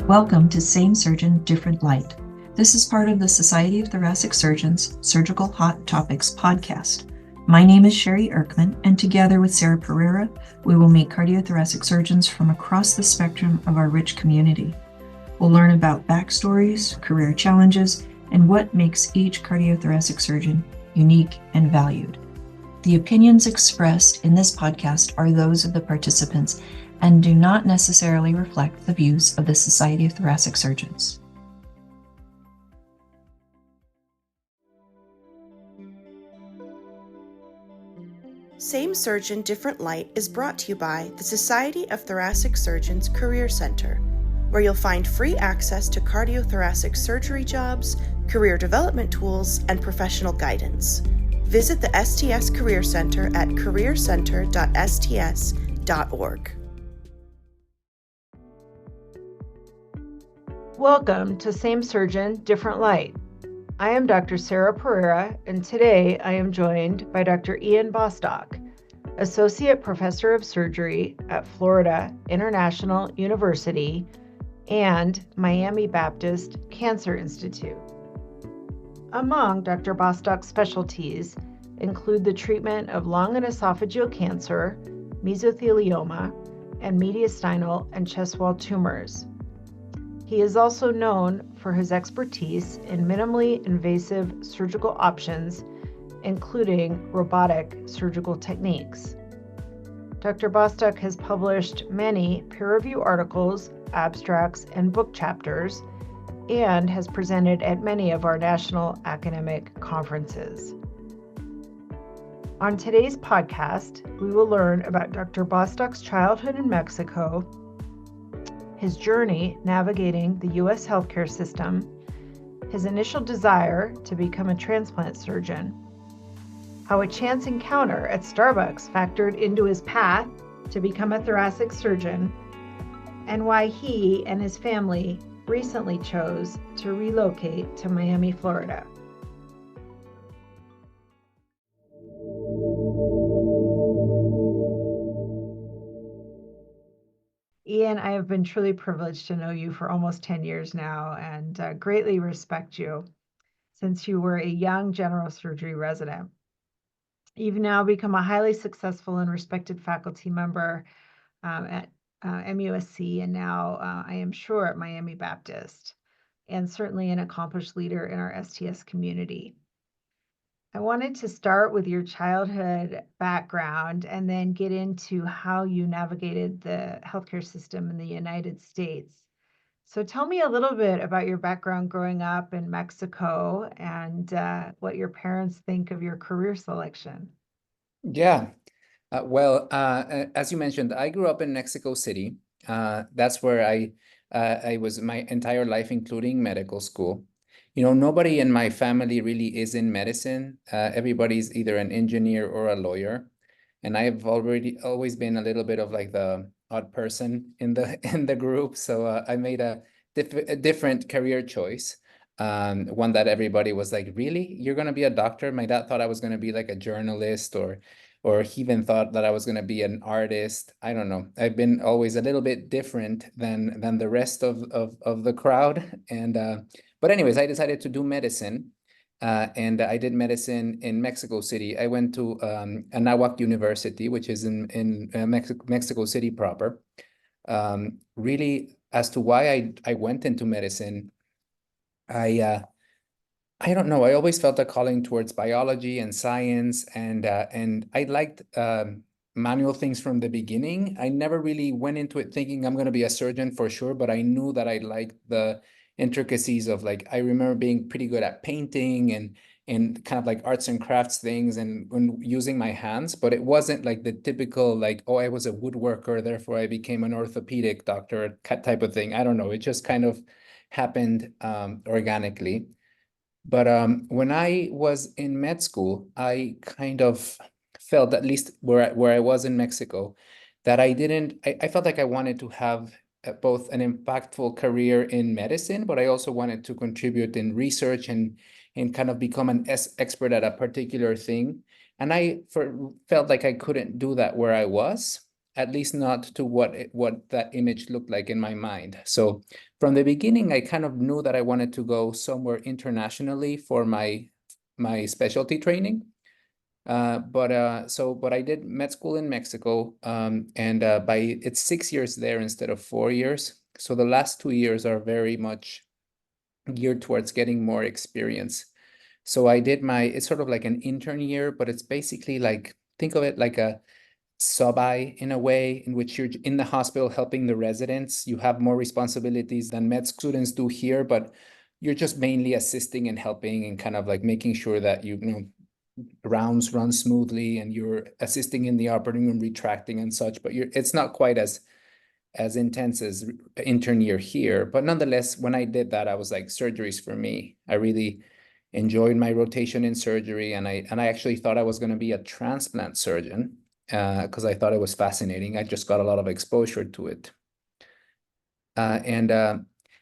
Welcome to Same Surgeon, Different Light. This is part of the Society of Thoracic Surgeons Surgical Hot Topics podcast. My name is Sherry Erkman, and together with Sara Pereira, we will meet cardiothoracic surgeons from across the spectrum of our rich community. We'll learn about backstories, career challenges, and what makes each cardiothoracic surgeon unique and valued. The opinions expressed in this podcast are those of the participants and do not necessarily reflect the views of the Society of Thoracic Surgeons. Same Surgeon, Different Light is brought to you by the Society of Thoracic Surgeons Career Center, where you'll find free access to cardiothoracic surgery jobs, career development tools, and professional guidance. Visit the STS Career Center at careercenter.sts.org. Welcome to Same Surgeon, Different Light. I am Dr. Sara Pereira, and today I am joined by Dr. Ian Bostock, Associate Professor of Surgery at Florida International University and Miami Baptist Cancer Institute. Among Dr. Bostock's specialties include the treatment of lung and esophageal cancer, mesothelioma, and mediastinal and chest wall tumors. He is also known for his expertise in minimally invasive surgical options, including robotic surgical techniques. Dr. Bostock has published many peer-reviewed articles, abstracts, and book chapters, and has presented at many of our national academic conferences. On today's podcast, we will learn about Dr. Bostock's childhood in Mexico, his journey navigating the U.S. healthcare system, his initial desire to become a transplant surgeon, how a chance encounter at Starbucks factored into his path to become a thoracic surgeon, and why he and his family recently chose to relocate to Miami, Florida. Ian, I have been truly privileged to know you for almost 10 years now and greatly respect you since you were a young general surgery resident. You've now become a highly successful and respected faculty member at MUSC, and now I am sure at Miami Baptist, and certainly an accomplished leader in our STS community. I wanted to start with your childhood background and then get into how you navigated the healthcare system in the United States. So tell me a little bit about your background growing up in Mexico and what your parents think of your career selection. Yeah. As you mentioned, I grew up in Mexico City. That's where I was my entire life, including medical school. You know, nobody in my family really is in medicine. Everybody's either an engineer or a lawyer. And I've always been a little bit of like the odd person in the group. So I made a different career choice. One that everybody was like, really? You're going to be a doctor? My dad thought I was going to be like a journalist, or he even thought that I was going to be an artist. I don't know. I've been always a little bit different than the rest of the crowd. But anyways, I decided to do medicine. And I did medicine in Mexico City. I went to Anáhuac University, which is in Mexico City proper. Really, as to why I went into medicine, I don't know. I always felt a calling towards biology and science, and I liked manual things from the beginning. I never really went into it thinking I'm going to be a surgeon for sure, but I knew that I liked the intricacies of, like, I remember being pretty good at painting and kind of like arts and crafts things and using my hands, but it wasn't like the typical, like, oh, I was a woodworker, therefore I became an orthopedic doctor type of thing. I don't know. It just kind of happened organically. But when I was in med school, I kind of felt, at least where I was in Mexico, that I felt like I wanted to have both an impactful career in medicine, but I also wanted to contribute in research and kind of become an expert at a particular thing. And I felt like I couldn't do that where I was. at least not to what that image looked like in my mind. So from the beginning, I kind of knew that I wanted to go somewhere internationally for my specialty training. But I did med school in Mexico, and it's 6 years there instead of 4 years. So the last 2 years are very much geared towards getting more experience. So I did it's sort of like an intern year, but it's basically like, think of it like a sub-I in a way, in which you're in the hospital helping the residents. You have more responsibilities than med students do here, but you're just mainly assisting and helping and kind of like making sure that you know rounds run smoothly and you're assisting in the operating room, retracting and such, but it's not quite as intense as intern year here. But nonetheless, when I did that, I was like, surgery's for me. I really enjoyed my rotation in surgery, and I actually thought I was going to be a transplant surgeon because I thought it was fascinating. I just got a lot of exposure to it.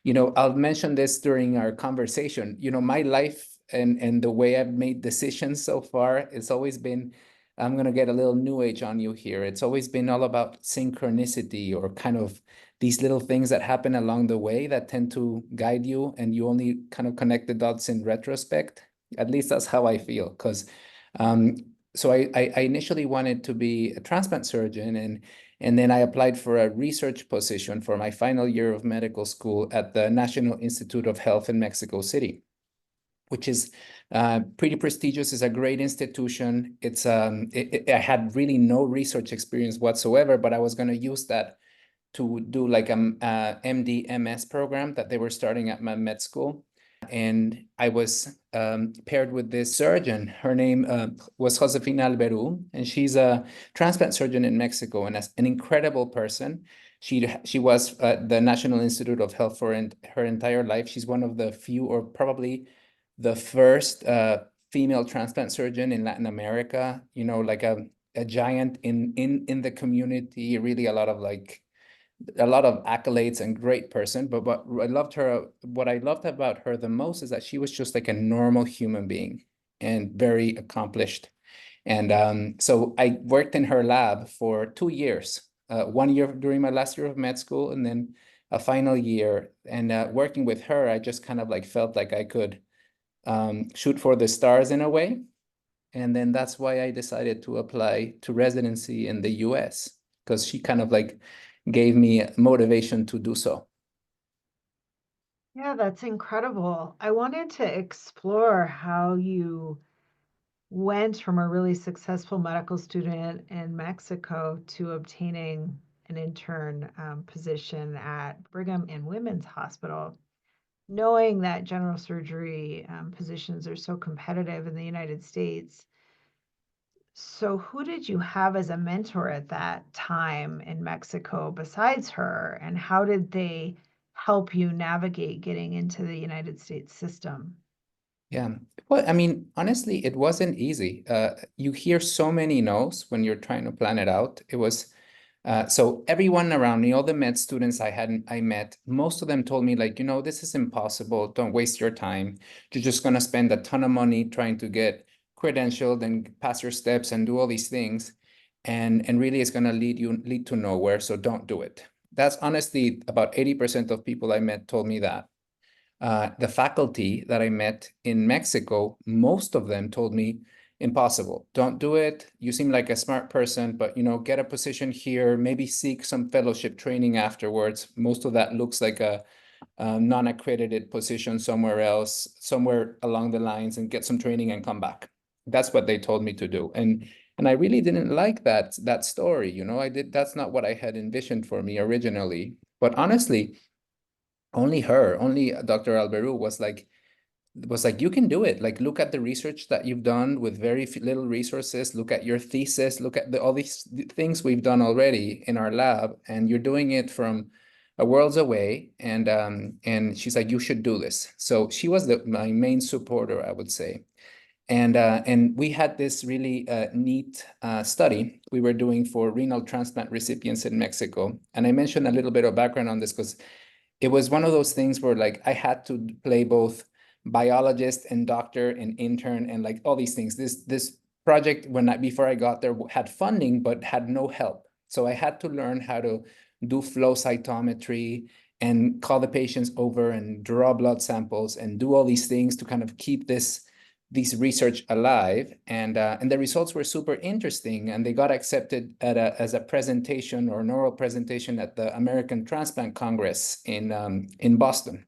You know, I'll mention this during our conversation. You know, my life and the way I've made decisions so far, it's always been, I'm going to get a little new age on you here. It's always been all about synchronicity, or kind of these little things that happen along the way that tend to guide you, and you only kind of connect the dots in retrospect. At least that's how I feel. Because so I initially wanted to be a transplant surgeon, and then I applied for a research position for my final year of medical school at the National Institute of Health in Mexico City, which is pretty prestigious. It's a great institution. I had really no research experience whatsoever, but I was going to use that to do like a MD MS program that they were starting at my med school. And I was paired with this surgeon. Her name was Josefina Alberu, and she's a transplant surgeon in Mexico, and an incredible person. She was at the National Institute of Health for her entire life. She's one of the few, or probably the first female transplant surgeon in Latin America. You know, like a giant in the community. Really, a lot of accolades, and great person. But what I loved about her the most is that she was just like a normal human being and very accomplished. And so I worked in her lab for 2 years, 1 year during my last year of med school, and then a final year. And working with her, I just kind of like felt like I could shoot for the stars in a way. And then that's why I decided to apply to residency in the US, because she kind of like gave me motivation to do so. Yeah, that's incredible. I wanted to explore how you went from a really successful medical student in Mexico to obtaining an intern position at Brigham and Women's Hospital, knowing that general surgery positions are so competitive in the United States. So who did you have as a mentor at that time in Mexico besides her, and how did they help you navigate getting into the United States system? Yeah. Well, I mean, honestly, it wasn't easy. You hear so many no's when you're trying to plan it out. It was so everyone around me, all the med students I met, most of them told me like, you know, this is impossible. Don't waste your time. You're just gonna spend a ton of money trying to get credentialed and pass your steps and do all these things, and really it's gonna lead to nowhere. So don't do it. That's honestly about 80% of people I met told me that. The faculty that I met in Mexico, most of them told me, impossible. Don't do it. You seem like a smart person, but you know, get a position here, maybe seek some fellowship training afterwards. Most of that looks like a non-accredited position somewhere else, somewhere along the lines, and get some training and come back. That's what they told me to do. And I really didn't like that story. You know, that's not what I had envisioned for me originally. But honestly, only Dr. Alberu was like, you can do it. Like, look at the research that you've done with very little resources. Look at your thesis. Look at all these things we've done already in our lab, and you're doing it from a worlds away. And she's like, you should do this. So she was my main supporter, I would say. And we had this really neat study we were doing for renal transplant recipients in Mexico. And I mentioned a little bit of background on this because it was one of those things where like I had to play both biologist and doctor and intern and like all these things. This project before I got there had funding but had no help. So I had to learn how to do flow cytometry and call the patients over and draw blood samples and do all these things to kind of keep these research alive. And the results were super interesting, and they got accepted as a presentation or an oral presentation at the American Transplant Congress in Boston.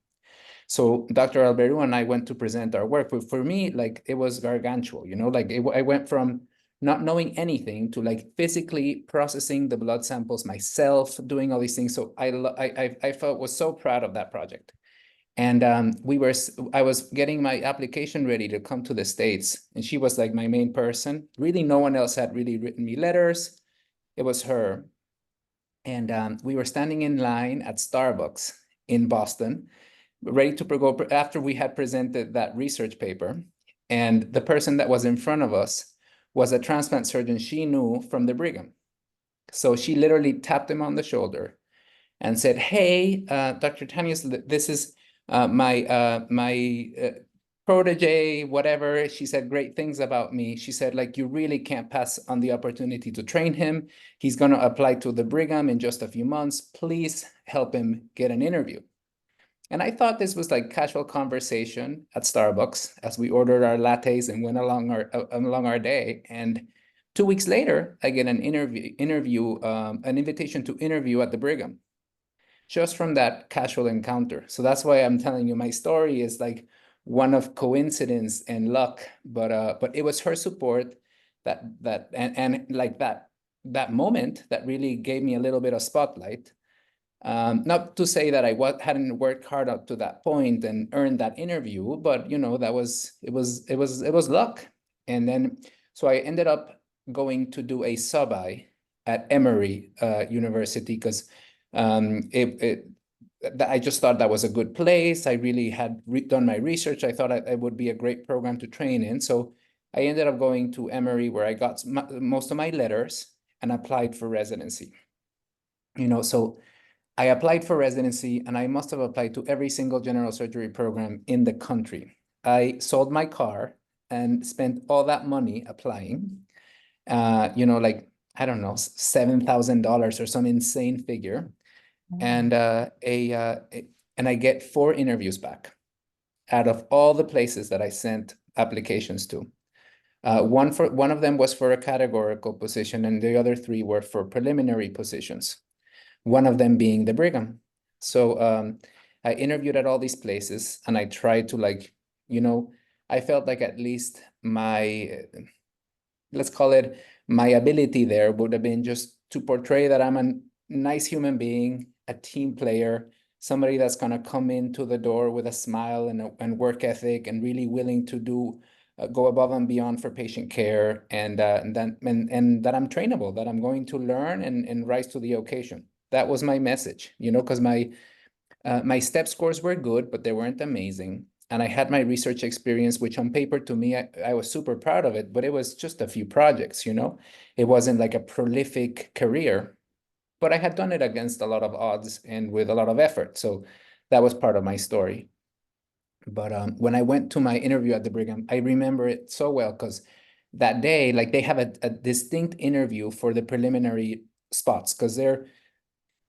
So Dr. Alberu and I went to present our work, but for me, like, it was gargantual, like I went from not knowing anything to like physically processing the blood samples myself, doing all these things. So I felt was so proud of that project. And I was getting my application ready to come to the States, and she was like my main person. Really, no one else had really written me letters. It was her. And we were standing in line at Starbucks in Boston, ready to go after we had presented that research paper. And the person that was in front of us was a transplant surgeon she knew from the Brigham. So she literally tapped him on the shoulder and said, "Hey, Dr. Tanius, this is my protege, whatever." She said great things about me. She said, like, you really can't pass on the opportunity to train him. He's going to apply to the Brigham in just a few months. Please help him get an interview. And I thought this was like casual conversation at Starbucks as we ordered our lattes and went along our day. And 2 weeks later, I get an an invitation to interview at the Brigham, just from that casual encounter. So that's why I'm telling you my story is like one of coincidence and luck, but it was her support and like that moment that really gave me a little bit of spotlight. Not to say that I hadn't worked hard up to that point and earned that interview, but it was luck. And then so I ended up going to do a sub-I at Emory University because I just thought that was a good place. I really had done my research. I thought it would be a great program to train in. So I ended up going to Emory, where I got most of my letters and applied for residency. So I applied for residency, and I must have applied to every single general surgery program in the country. I sold my car and spent all that money applying, like, I don't know, $7,000 or some insane figure. And I get 4 interviews back out of all the places that I sent applications to. One of them was for a categorical position, and the other 3 were for preliminary positions, one of them being the Brigham. So I interviewed at all these places, and I tried to, like, I felt like at least let's call it my ability there would have been just to portray that I'm a nice human being, a team player, somebody that's going to come into the door with a smile and work ethic and really willing to go above and beyond for patient care, and that I'm trainable, that I'm going to learn and rise to the occasion. That was my message, because my step scores were good, but they weren't amazing. And I had my research experience, which on paper to me, I was super proud of it, but it was just a few projects, It wasn't like a prolific career, but I had done it against a lot of odds and with a lot of effort. So that was part of my story. But when I went to my interview at the Brigham, I remember it so well because that day, like, they have a distinct interview for the preliminary spots because they're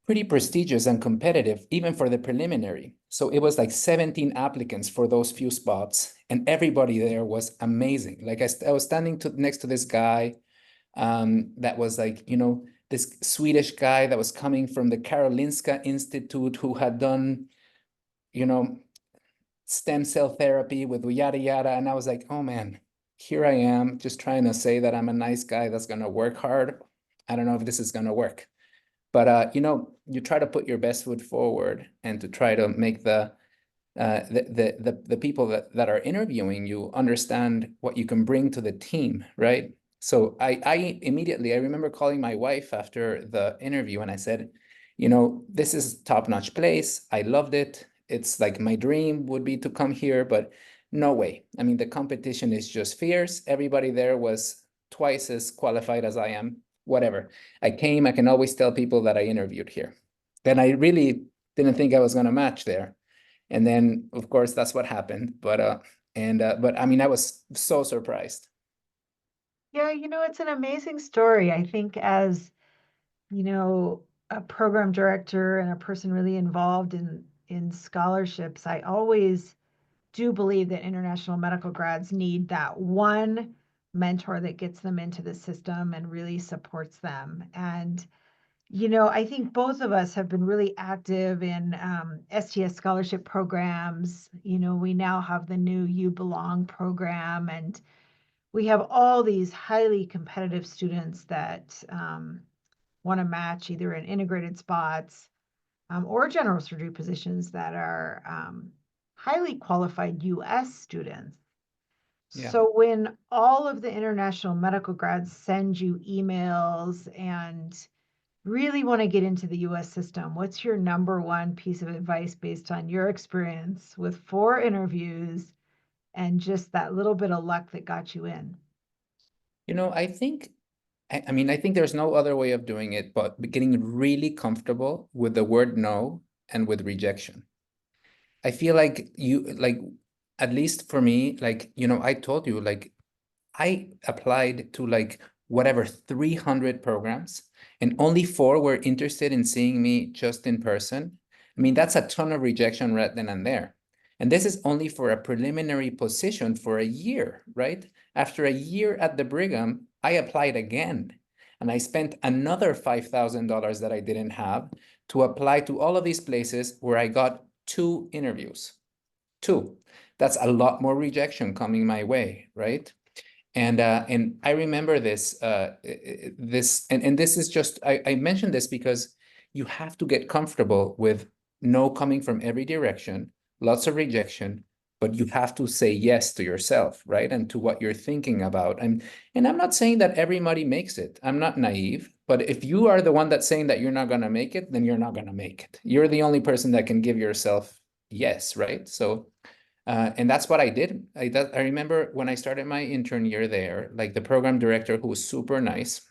pretty prestigious and competitive, even for the preliminary. So it was like 17 applicants for those few spots, and everybody there was amazing. Like, I was standing next to this guy that was like, this Swedish guy that was coming from the Karolinska Institute, who had done, stem cell therapy with yada yada. And I was like, oh man, here I am just trying to say that I'm a nice guy that's going to work hard. I don't know if this is going to work. But you try to put your best foot forward and to try to make the people that are interviewing you understand what you can bring to the team, right? So I immediately, I remember calling my wife after the interview, and I said, this is top-notch place. I loved it. It's like my dream would be to come here, but no way. I mean, the competition is just fierce. Everybody there was twice as qualified as I am. Whatever. I can always tell people that I interviewed here. Then I really didn't think I was going to match there. And then, of course, that's what happened. But I mean, I was so surprised. Yeah, it's an amazing story. I think as a program director and a person really involved in scholarships, I always do believe that international medical grads need that one mentor that gets them into the system and really supports them. And I think both of us have been really active in STS scholarship programs. We now have the new You Belong program, and we have all these highly competitive students that want to match either in integrated spots or general surgery positions that are highly qualified US students. Yeah. So when all of the international medical grads send you emails and really want to get into the US system, what's your number one piece of advice based on your experience with 4 interviews and just that little bit of luck that got you in? I think, I think there's no other way of doing it, but getting really comfortable with the word no and with rejection. I feel like at least for me, I told you, I applied to whatever 300 programs and only 4 were interested in seeing me just in person. I mean, that's a ton of rejection right then and there. And this is only for a preliminary position for a year, right? After a year at the Brigham, I applied again. And I spent another $5,000 that I didn't have to apply to all of these places where I got 2 interviews. 2. That's a lot more rejection coming my way, right? And I remember this this is just I mentioned this because you have to get comfortable with no coming from every direction, lots of rejection, but you have to say yes to yourself, right? And to what you're thinking about. And I'm not saying that everybody makes it. I'm not naive, but if you are the one that's saying that you're not gonna make it, then you're not gonna make it. You're the only person that can give yourself yes, right? So and that's what I did. I remember when I started my intern year there, the program director who was super nice,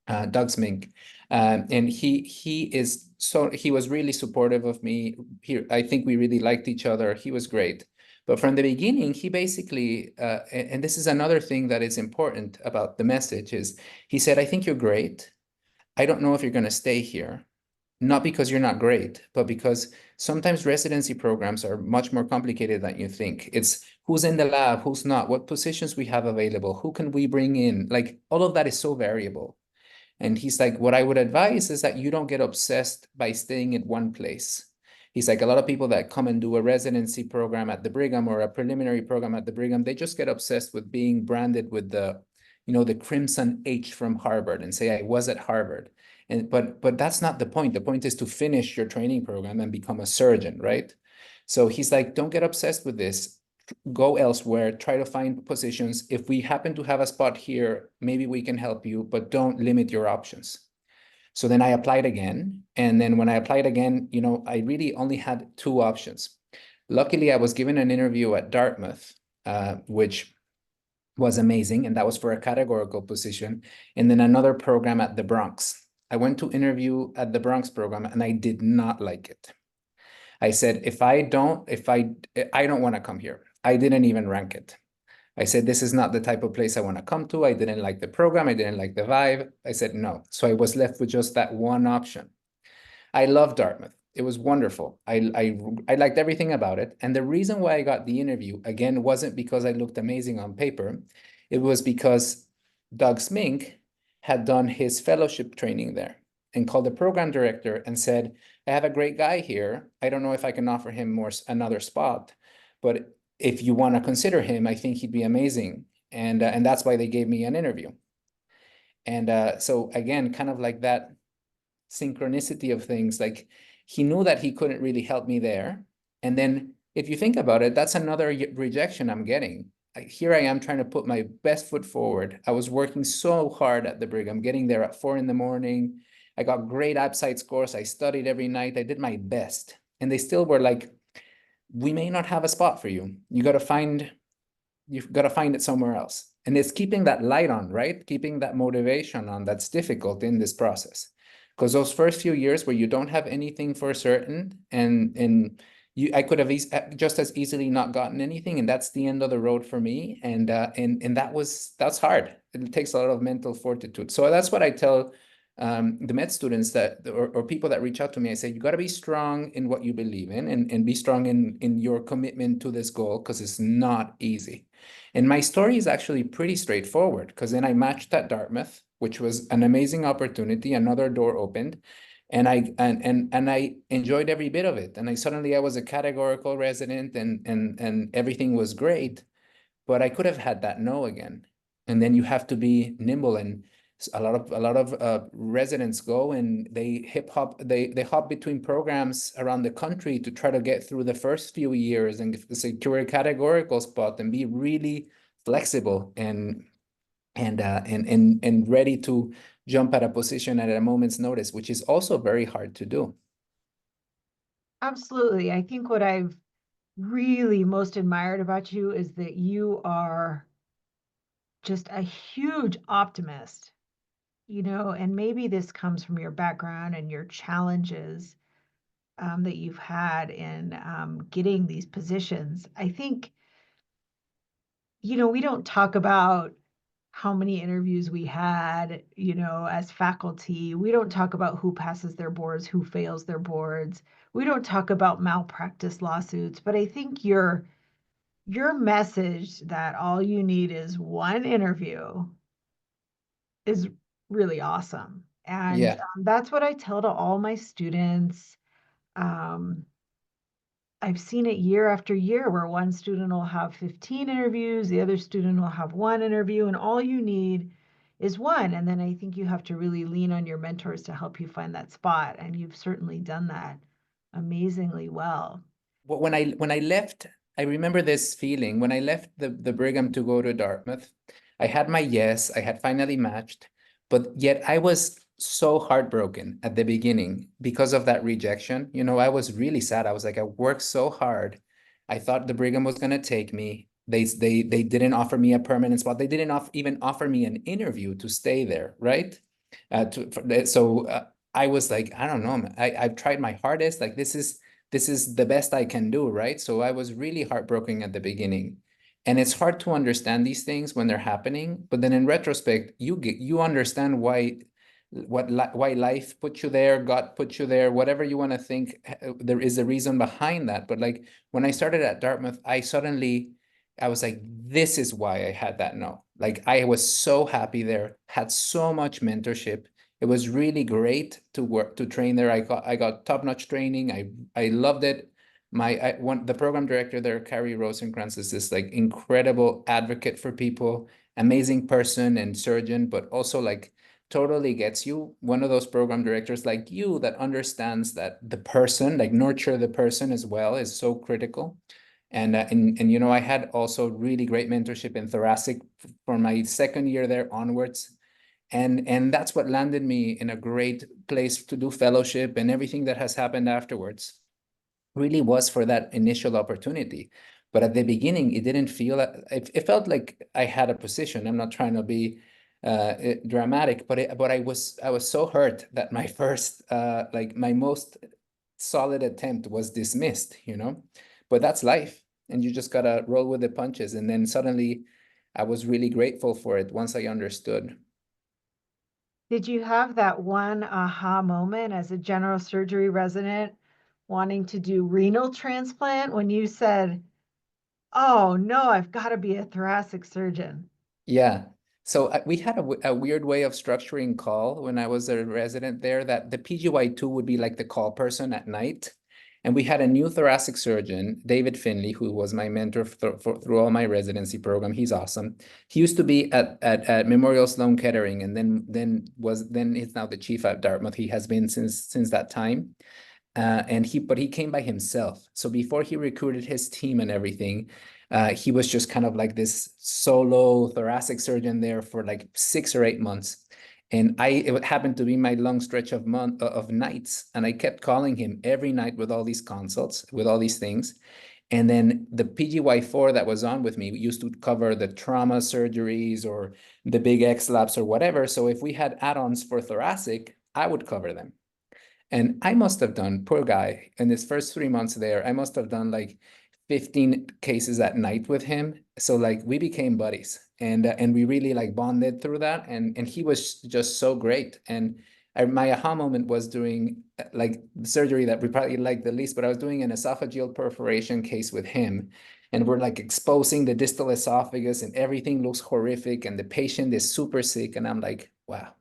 Doug Smink, and he was really supportive of me. I think we really liked each other. He was great. But from the beginning, he basically, and this is another thing that is important about the message, is he said, I think you're great. I don't know if you're going to stay here. Not because you're not great, but because sometimes residency programs are much more complicated than you think. It's who's in the lab, who's not, what positions we have available, who can we bring in? All of that is so variable. And he's like, what I would advise is that you don't get obsessed by staying in one place. He's like, a lot of people that come and do a residency program at the Brigham or a preliminary program at the Brigham, they just get obsessed with being branded with the crimson H from Harvard and say, I was at Harvard. But that's not the point. The point is to finish your training program and become a surgeon, right? So he's like, don't get obsessed with this. Go elsewhere, try to find positions. If we happen to have a spot here, maybe we can help you, but don't limit your options. So then I applied again. And then when I applied again, I really only had 2 options. Luckily, I was given an interview at Dartmouth, which was amazing. And that was for a categorical position. And then another program at the Bronx. I went to interview at the Bronx program and I did not like it. I said, I don't want to come here. I didn't even rank it. I said, this is not the type of place I want to come to. I didn't like the program. I didn't like the vibe. I said, no. So I was left with just that one option. I loved Dartmouth. It was wonderful. I liked everything about it. And the reason why I got the interview, again, wasn't because I looked amazing on paper. It was because Doug Smink had done his fellowship training there and called the program director and said, I have a great guy here. I don't know if I can offer him another spot, but if you want to consider him, I think he'd be amazing. And that's why they gave me an interview. And so again, kind of like that synchronicity of things, he knew that he couldn't really help me there. And then if you think about it, that's another rejection I'm getting. Here I am trying to put my best foot forward. I was working so hard at the Brigham, getting there at 4 in. I got great AppSite scores. I studied every night. I did my best. And they still were like, we may not have a spot for you. You've got to find it somewhere else. And it's keeping that light on, right? Keeping that motivation on that's difficult in this process. Because those first few years where you don't have anything for certain and I could have just as easily not gotten anything, and that's the end of the road for me. And that's hard. It takes a lot of mental fortitude. So that's what I tell the med students or people that reach out to me, I say, you got to be strong in what you believe in, and be strong in your commitment to this goal, because it's not easy. And my story is actually pretty straightforward, because then I matched at Dartmouth, which was an amazing opportunity. Another door opened, and I enjoyed every bit of it. And I was a categorical resident, and everything was great, but I could have had that no again. And then you have to be nimble, and a lot of residents go and they hop between programs around the country to try to get through the first few years and secure a categorical spot and be really flexible and ready to jump at a position at a moment's notice, which is also very hard to do. Absolutely. I think what I've really most admired about you is that you are just a huge optimist, and maybe this comes from your background and your challenges that you've had in getting these positions. I think, we don't talk about how many interviews we had, as faculty. We don't talk about who passes their boards, who fails their boards. We don't talk about malpractice lawsuits, but I think your message that all you need is one interview is really awesome. And Yeah. that's what I tell to all my students. Um, I've seen it year after year where one student will have 15 interviews, the other student will have one interview, and all you need is one. And then I think you have to really lean on your mentors to help you find that spot. And you've certainly done that amazingly well. But when I left, I remember this feeling when I left the Brigham to go to Dartmouth. I had my yes, I had finally matched, but yet I was so heartbroken at the beginning because of that rejection. I was really sad. I was like, I worked so hard. I thought the Brigham was gonna take me. They didn't offer me a permanent spot. They didn't even offer me an interview to stay there, right? So I was like, I don't know, man. I've tried my hardest. Like this is the best I can do, right? So I was really heartbroken at the beginning. And it's hard to understand these things when they're happening, but then in retrospect, you understand why life put you there, God put you there, whatever you want to think, there is a reason behind that. But like when I started at Dartmouth, I was like, this is why I had that no. Like I was so happy there, had so much mentorship. It was really great to train there. I got top-notch training. I loved it. The program director there, Carrie Rosenkrantz, is this like incredible advocate for people, amazing person and surgeon, but also like totally gets you. One of those program directors like you that understands that the person, like nurture the person as well, is so critical. And I had also really great mentorship in thoracic for my second year there onwards. And that's what landed me in a great place to do fellowship, and everything that has happened afterwards really was for that initial opportunity. But at the beginning, it didn't feel, it felt like I had a position. I'm not trying to be dramatic, but I was so hurt that my first, like my most solid attempt was dismissed. But that's life, and you just gotta roll with the punches. And then suddenly I was really grateful for it once I understood. Did you have that one aha moment as a general surgery resident wanting to do renal transplant when you said, oh no, I've got to be a thoracic surgeon? Yeah. So we had a weird way of structuring call when I was a resident there, that the PGY2 would be like the call person at night. And we had a new thoracic surgeon, David Finley, who was my mentor through all my residency program. He's awesome. He used to be at Memorial Sloan Kettering, and then he's now the chief at Dartmouth. He has been since that time. But he came by himself. So before he recruited his team and everything, he was just kind of like this solo thoracic surgeon there for like 6 or 8 months. And it happened to be my long stretch of nights, and I kept calling him every night with all these consults, with all these things. And then the PGY4 that was on with me used to cover the trauma surgeries or the big X labs or whatever. So if we had add-ons for thoracic, I would cover them. And I must have done, poor guy, in his first 3 months there, I must have done like 15 cases at night with him. So like we became buddies, and we really like bonded through that. And he was just so great. And my aha moment was during like the surgery that we probably like the least, but I was doing an esophageal perforation case with him. And we're like exposing the distal esophagus and everything looks horrific and the patient is super sick. And I'm like, wow,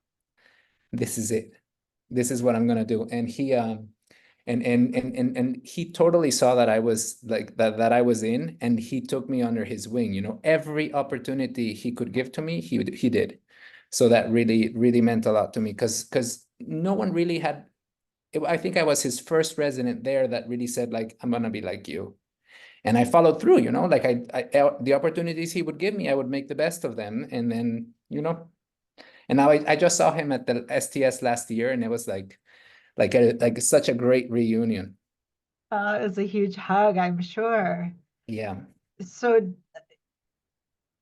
this is it. This is what I'm gonna do. And he and he totally saw that I was like that I was in, and he took me under his wing. Every opportunity he could give to me, he did. So that really meant a lot to me because no one really had. I think I was his first resident there that really said like, I'm gonna be like you. And I followed through, like the opportunities he would give me, I would make the best of them. And then, and now I just saw him at the STS last year, and it was like such a great reunion. It's a huge hug, I'm sure. Yeah. So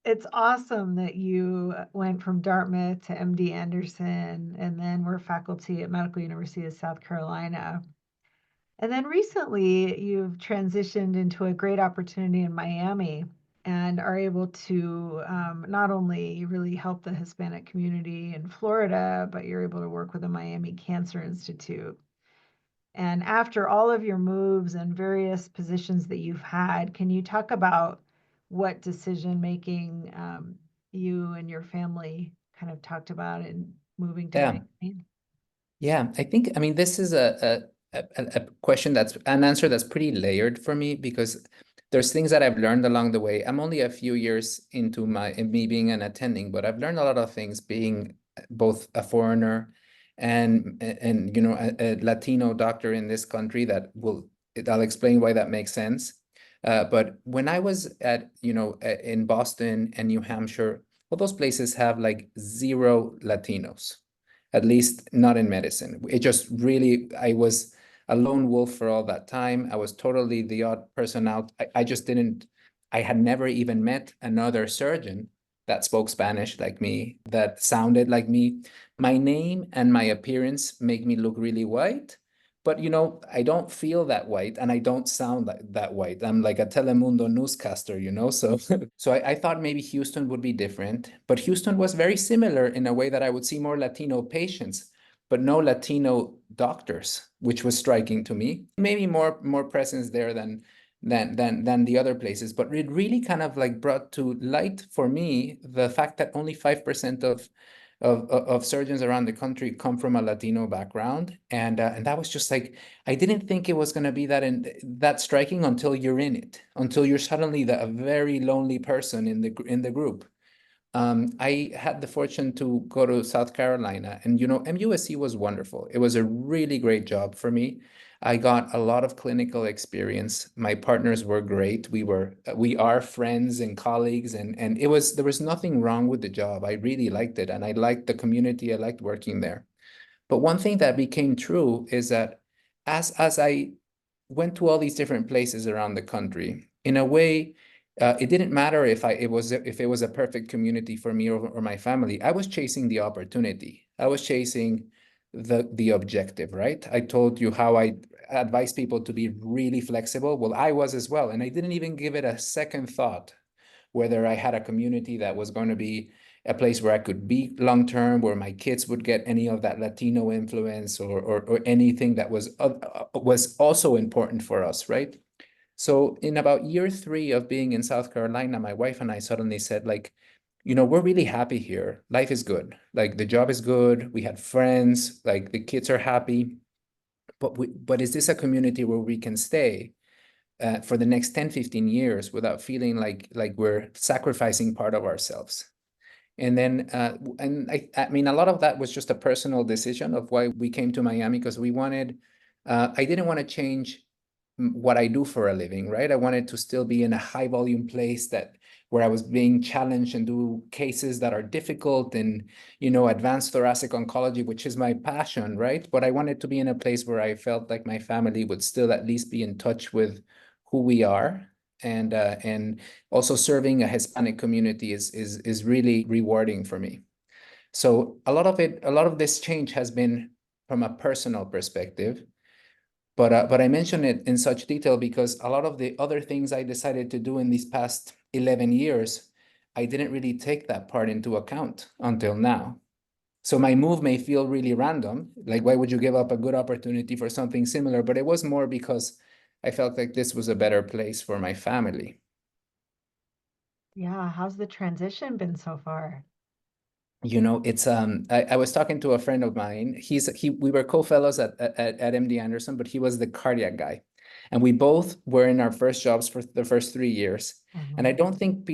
it's awesome that you went from Dartmouth to MD Anderson and then were faculty at Medical University of South Carolina. And then recently you've transitioned into a great opportunity in Miami and are able to not only really help the Hispanic community in Florida, but you're able to work with the Miami Cancer Institute. And after all of your moves and various positions that you've had, can you talk about what decision making you and your family kind of talked about in moving to Yeah. Miami? Yeah, I mean, this is a question that's an answer that's pretty layered for me because there's things that I've learned along the way. I'm only a few years into me being an attending, but I've learned a lot of things being both a foreigner and a Latino doctor in this country I'll explain why that makes sense. But when I was in Boston and New Hampshire, all those places have like zero Latinos, at least not in medicine. It just really, I was a lone wolf for all that time. I was totally the odd person out. I had never even met another surgeon that spoke Spanish like me, that sounded like me. My name and my appearance make me look really white, but I don't feel that white and I don't sound like that white. I'm like a Telemundo newscaster, so so I thought maybe Houston would be different, but Houston was very similar in a way that I would see more Latino patients, but no Latino doctors, which was striking to me. Maybe more presence there than the other places, but it really kind of like brought to light for me the fact that only 5% of surgeons around the country come from a Latino background, and that was just like, I didn't think it was going to be that striking until you're in it, until you're suddenly a very lonely person in the group. I had the fortune to go to South Carolina, and MUSC was wonderful. It was a really great job for me. I got a lot of clinical experience. My partners were great. We are friends and colleagues, and there was nothing wrong with the job. I really liked it, and I liked the community. I liked working there. But one thing that became true is that as I went to all these different places around the country, in a way, it didn't matter if it was a perfect community for me or my family. I was chasing the opportunity. I was chasing the objective, right? I told you how I advise people to be really flexible. Well, I was as well, and I didn't even give it a second thought whether I had a community that was going to be a place where I could be long term, where my kids would get any of that Latino influence or anything that was also important for us, right? So in about year 3 of being in South Carolina, my wife and I suddenly said, like, we're really happy here. Life is good. Like the job is good. We had friends. Like the kids are happy. But is this a community where we can stay for the next 10, 15 years without feeling like we're sacrificing part of ourselves? And then, I mean, a lot of that was just a personal decision of why we came to Miami, because I didn't want to change what I do for a living, right? I wanted to still be in a high volume place where I was being challenged and do cases that are difficult and, advanced thoracic oncology, which is my passion, right? But I wanted to be in a place where I felt like my family would still at least be in touch with who we are. And also serving a Hispanic community is really rewarding for me. So a lot of this change has been from a personal perspective. But I mention it in such detail because a lot of the other things I decided to do in these past 11 years, I didn't really take that part into account until now. So my move may feel really random. Like, why would you give up a good opportunity for something similar? But it was more because I felt like this was a better place for my family. Yeah, how's the transition been so far? It's I was talking to a friend of mine. We were co-fellows at MD Anderson, but he was the cardiac guy. And we both were in our first jobs for the first 3 years. And I Mhm. don't think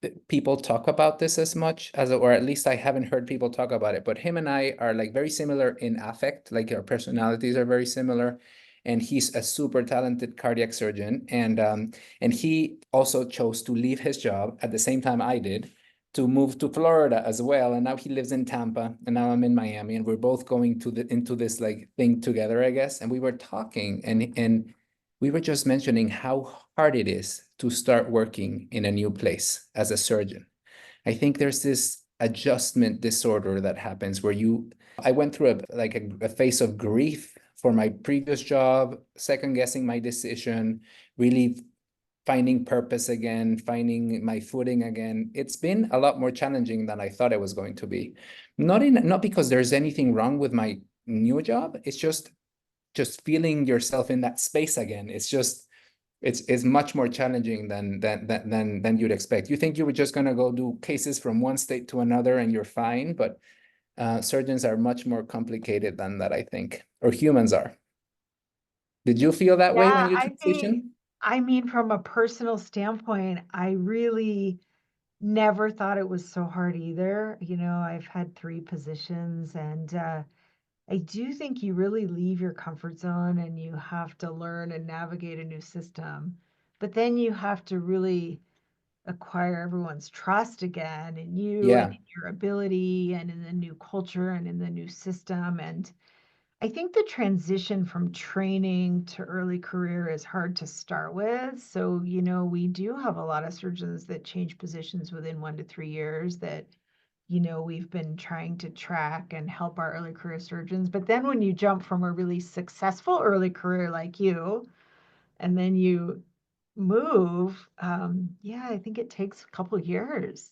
that people talk about this as much or at least I haven't heard people talk about it. But him and I are like very similar in affect, like our personalities are very similar. And he's a super talented cardiac surgeon. And he also chose to leave his job at the same time I did to move to Florida as well. And now he lives in Tampa and now I'm in Miami and we're both going into this like thing together, I guess. And we were talking and we were just mentioning how hard it is to start working in a new place as a surgeon. I think there's this adjustment disorder that happens where I went through a phase of grief for my previous job, second guessing my decision, really finding purpose again, finding my footing again. It's been a lot more challenging than I thought it was going to be. Not because there's anything wrong with my new job. It's just feeling yourself in that space again. It's much more challenging than you'd expect. You think you were just gonna go do cases from one state to another and you're fine, but surgeons are much more complicated than that, I think, or humans are. Did you feel that way when Yeah, you transitioned? I mean, from a personal standpoint, I really never thought it was so hard either. I've had three positions, and I do think you really leave your comfort zone and you have to learn and navigate a new system. But then you have to really acquire everyone's trust again in you and Yeah, in your ability and in the new culture and in the new system. And I think the transition from training to early career is hard to start with. So, we do have a lot of surgeons that change positions within 1 to 3 years that, we've been trying to track and help our early career surgeons. But then when you jump from a really successful early career like you, and then you move, yeah, I think it takes a couple years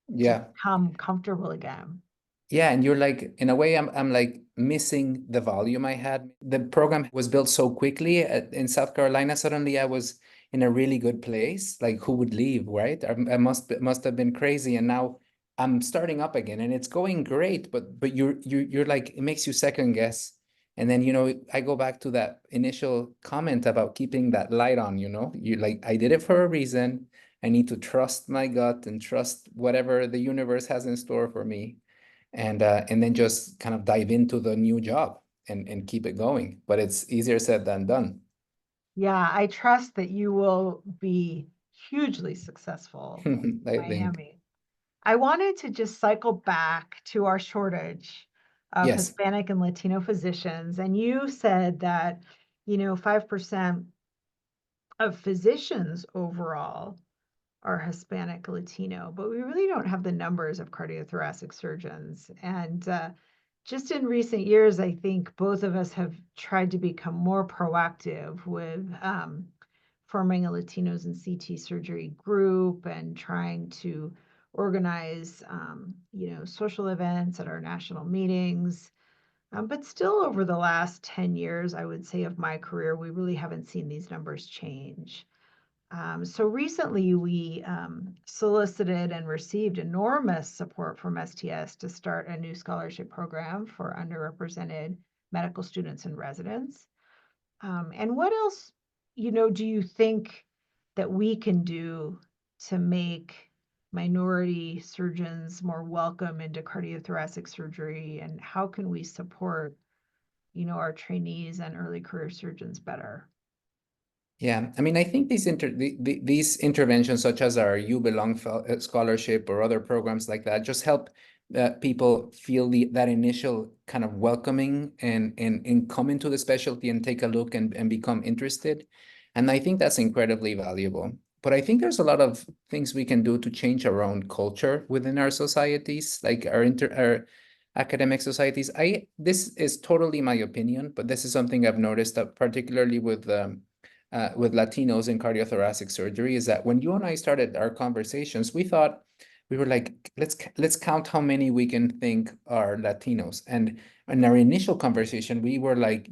to yeah. become comfortable again. Yeah, and you're like, in a way, I'm like missing the volume I had. The program was built so quickly in South Carolina. Suddenly, I was in a really good place. Like, who would leave, right? I must have been crazy. And now I'm starting up again, and it's going great. But you're like, it makes you second guess. And then I go back to that initial comment about keeping that light on. You like, I did it for a reason. I need to trust my gut and trust whatever the universe has in store for me and then just kind of dive into the new job and keep it going. But it's easier said than done. Yeah, I trust that you will be hugely successful in I think. Miami. I wanted to just cycle back to our shortage of Yes. Hispanic and Latino physicians. And you said that, 5% of physicians overall are Hispanic Latino, but we really don't have the numbers of cardiothoracic surgeons. And just in recent years, I think both of us have tried to become more proactive with forming a Latinos in CT surgery group and trying to organize, social events at our national meetings. But still, over the last 10 years, I would say of my career, we really haven't seen these numbers change. So recently, we solicited and received enormous support from STS to start a new scholarship program for underrepresented medical students and residents. And what else, do you think that we can do to make minority surgeons more welcome into cardiothoracic surgery? And how can we support, our trainees and early career surgeons better? Yeah, I mean, I think these interventions, such as our You Belong scholarship or other programs like that, just help people feel that initial kind of welcoming and come into the specialty and take a look and become interested. And I think that's incredibly valuable. But I think there's a lot of things we can do to change our own culture within our societies, like our academic societies. This is totally my opinion, but this is something I've noticed that particularly with Latinos in cardiothoracic surgery is that when you and I started our conversations, we thought we were like, let's count how many we can think are Latinos. And in our initial conversation, we were like,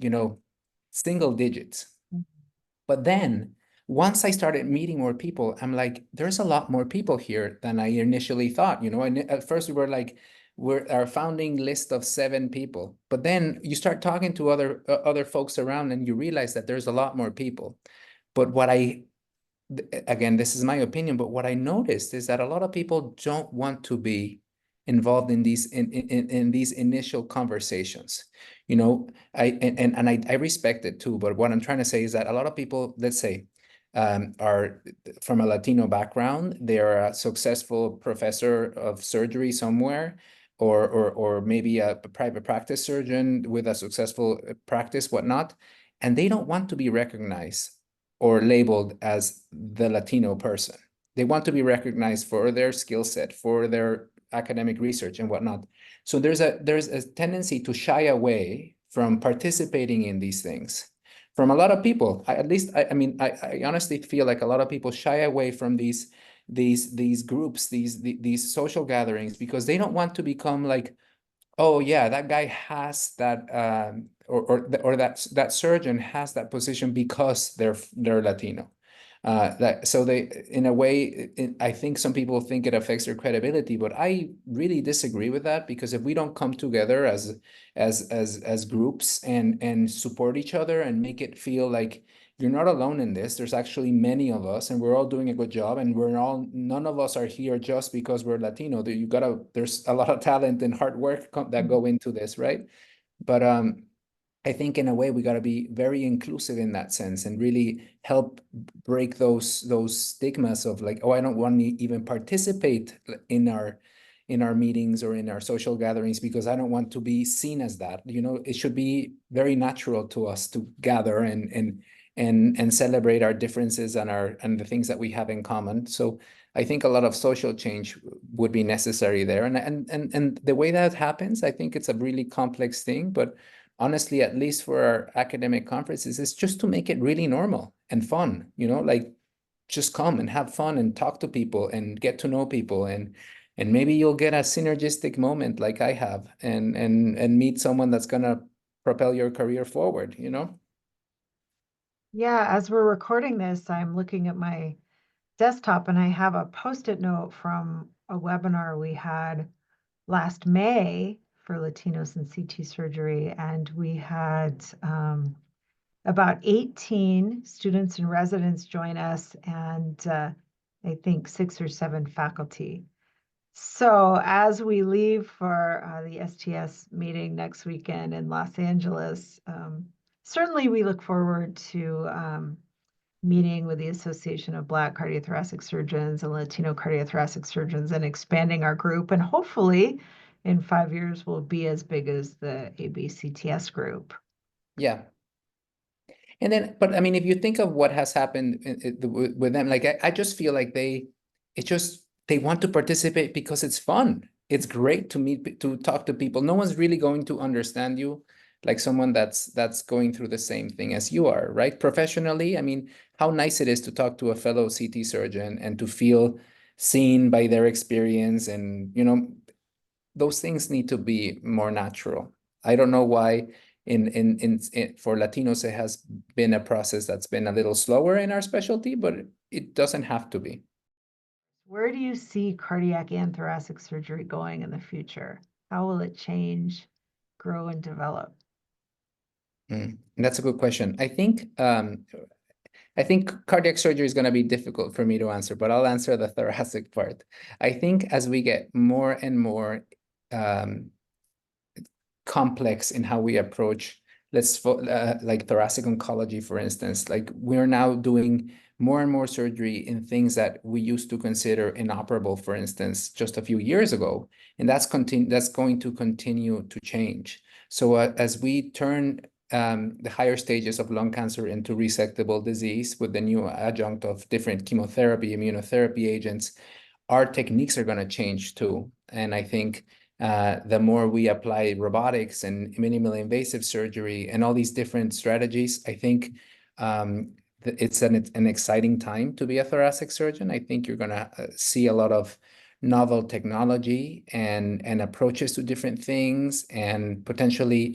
single digits. But then once I started meeting more people, I'm like, there's a lot more people here than I initially thought. And at first we were like, we're our founding list of 7 people. But then you start talking to other folks around and you realize that there's a lot more people. But again, this is my opinion, but what I noticed is that a lot of people don't want to be involved in these initial conversations. I respect it too, but what I'm trying to say is that a lot of people, let's say, are from a Latino background, they're a successful professor of surgery somewhere, or maybe a private practice surgeon with a successful practice, whatnot, and they don't want to be recognized or labeled as the Latino person. They want to be recognized for their skill set, for their academic research and whatnot. So there's a tendency to shy away from participating in these things. From a lot of people, I honestly feel like a lot of people shy away from these groups, these social gatherings, because they don't want to become like, oh yeah, that guy has that, or that surgeon has that position because they're Latino. So they, in a way, I think some people think it affects their credibility, but I really disagree with that, because if we don't come together as groups and support each other and make it feel like you're not alone in this, there's actually many of us and we're all doing a good job, and none of us are here just because we're Latino. There's a lot of talent and hard work that go into this, right? But I think in a way we got to be very inclusive in that sense and really help break those stigmas of like, oh, I don't want to even participate in our meetings or in our social gatherings because I don't want to be seen as that. It should be very natural to us to gather and celebrate our differences and the things that we have in common. So I think a lot of social change would be necessary there. And the way that happens, I think it's a really complex thing, but honestly, at least for our academic conferences, is just to make it really normal and fun, like just come and have fun and talk to people and get to know people, and maybe you'll get a synergistic moment like I have and meet someone that's gonna propel your career forward. Yeah, as we're recording this, I'm looking at my desktop and I have a post-it note from a webinar we had last May for Latinos in CT surgery, and we had about 18 students and residents join us, and I think 6 or 7 faculty. So as we leave for the STS meeting next weekend in Los Angeles, certainly we look forward to meeting with the Association of Black Cardiothoracic Surgeons and Latino Cardiothoracic Surgeons and expanding our group. And hopefully in 5 years, we'll be as big as the ABCTS group. Yeah. And then, but I mean, if you think of what has happened with them, like I just feel like they want to participate because it's fun. It's great to talk to people. No one's really going to understand you like someone that's going through the same thing as you are, right? Professionally, I mean, how nice it is to talk to a fellow CT surgeon and to feel seen by their experience, and those things need to be more natural. I don't know why for Latinos it has been a process that's been a little slower in our specialty, but it doesn't have to be. Where do you see cardiac and thoracic surgery going in the future? How will it change, grow, and develop? That's a good question. I think cardiac surgery is going to be difficult for me to answer, but I'll answer the thoracic part. I think as we get more and more complex in how we approach, like thoracic oncology, for instance, like we're now doing more and more surgery in things that we used to consider inoperable, for instance, just a few years ago, and that's going to continue to change. So as we turn the higher stages of lung cancer into resectable disease with the new adjunct of different chemotherapy, immunotherapy agents, our techniques are going to change too. And I think the more we apply robotics and minimally invasive surgery and all these different strategies, I think it's an exciting time to be a thoracic surgeon. I think you're going to see a lot of novel technology and approaches to different things, and potentially,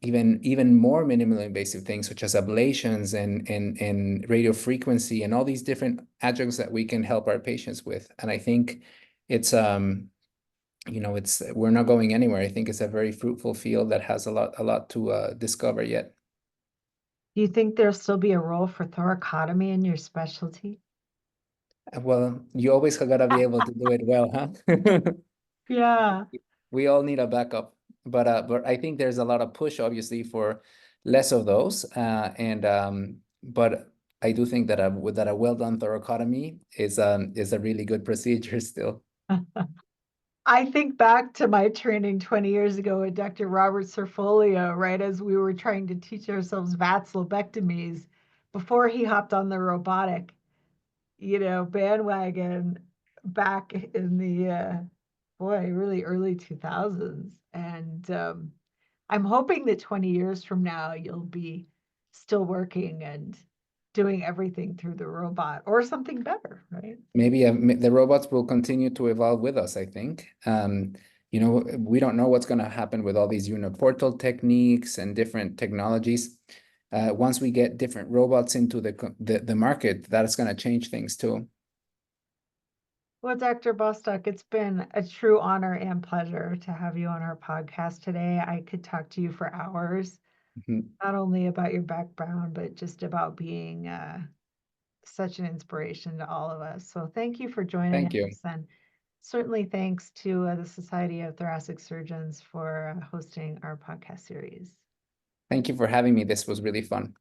even more minimally invasive things such as ablations and radio frequency and all these different adjuncts that we can help our patients with. And I think it's we're not going anywhere. I think it's a very fruitful field that has a lot to discover yet. Do you think there'll still be a role for thoracotomy in your specialty? Well, you always gotta be able to do it well, huh? Yeah. We all need a backup, but I think there's a lot of push, obviously, for less of those. But I do think that a well done thoracotomy is a really good procedure still. I think back to my training 20 years ago with Dr. Robert Serfolio, right, as we were trying to teach ourselves VATS lobectomies before he hopped on the robotic, bandwagon back in the, really early 2000s. And I'm hoping that 20 years from now, you'll be still working and doing everything through the robot or something better, right? Maybe the robots will continue to evolve with us, I think. We don't know what's going to happen with all these uniportal techniques and different technologies. Once we get different robots into the market, that's going to change things too. Well, Dr. Bostock, it's been a true honor and pleasure to have you on our podcast today. I could talk to you for hours, not only about your background, but just about being such an inspiration to all of us. So thank you for joining Thank you. us. And certainly thanks to the Society of Thoracic Surgeons for hosting our podcast series. Thank you for having me. This was really fun.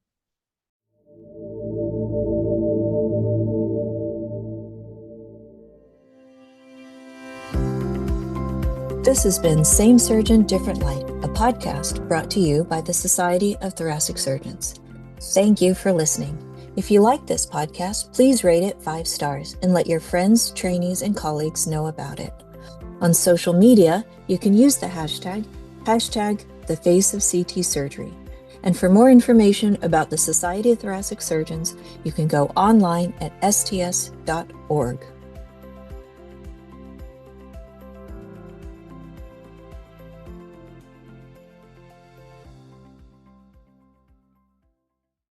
This has been Same Surgeon, Different Light, a podcast brought to you by the Society of Thoracic Surgeons. Thank you for listening. If you like this podcast, please rate it 5 stars and let your friends, trainees, and colleagues know about it. On social media, you can use the hashtag #TheFaceOfCT Surgery. And for more information about the Society of Thoracic Surgeons, you can go online at sts.org.